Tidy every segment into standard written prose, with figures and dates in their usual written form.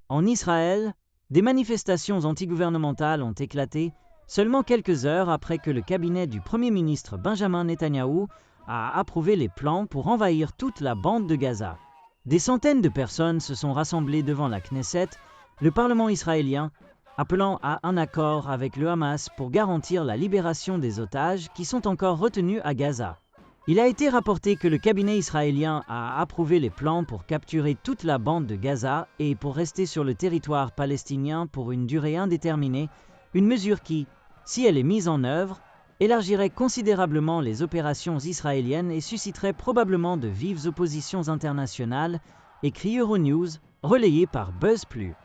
En Israël, des manifestations antigouvernementales ont éclaté seulement quelques heures après que le cabinet du Premier ministre Benjamin Netanyahou a approuvé les plans pour envahir toute la bande de Gaza. Des centaines de personnes se sont rassemblées devant la Knesset, le Parlement israélien, appelant à un accord avec le Hamas pour garantir la libération des otages qui sont encore retenus à Gaza. Il a été rapporté que le cabinet israélien a approuvé les plans pour capturer toute la bande de Gaza et pour rester sur le territoire palestinien pour une durée indéterminée, une mesure qui, si elle est mise en œuvre, élargirait considérablement les opérations israéliennes et susciterait probablement de vives oppositions internationales, écrit Euronews, relayé par BuzzPlus.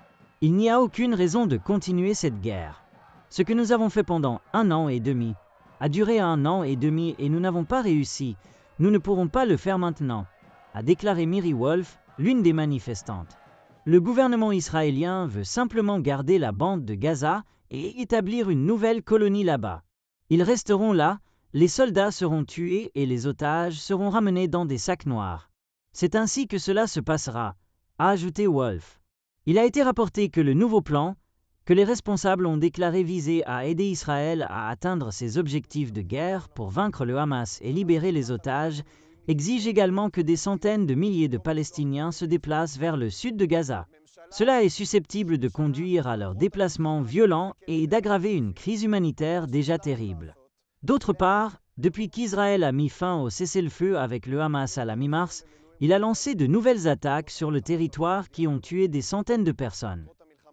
Il n'y a aucune raison de continuer cette guerre. Ce que nous avons fait pendant 1 an et demi a duré 1 an et demi et nous n'avons pas réussi. Nous ne pourrons pas le faire maintenant, a déclaré Miri Wolf, l'une des manifestantes. Le gouvernement israélien veut simplement garder la bande de Gaza et établir une nouvelle colonie là-bas. Ils resteront là, les soldats seront tués et les otages seront ramenés dans des sacs noirs. C'est ainsi que cela se passera, a ajouté Wolf. Il a été rapporté que le nouveau plan, que les responsables ont déclaré viser à aider Israël à atteindre ses objectifs de guerre pour vaincre le Hamas et libérer les otages, exige également que des centaines de milliers de Palestiniens se déplacent vers le sud de Gaza. Cela est susceptible de conduire à leur déplacement violent et d'aggraver une crise humanitaire déjà terrible. D'autre part, depuis qu'Israël a mis fin au cessez-le-feu avec le Hamas à la mi-mars, il a lancé de nouvelles attaques sur le territoire qui ont tué des centaines de personnes.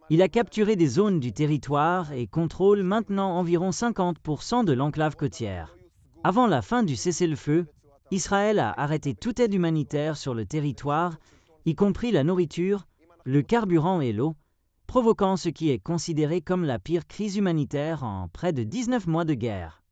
Il a capturé des zones du territoire et contrôle maintenant environ 50% de l'enclave côtière. Avant la fin du cessez-le-feu, Israël a arrêté toute aide humanitaire sur le territoire, y compris la nourriture, le carburant et l'eau, provoquant ce qui est considéré comme la pire crise humanitaire en près de 19 mois de guerre.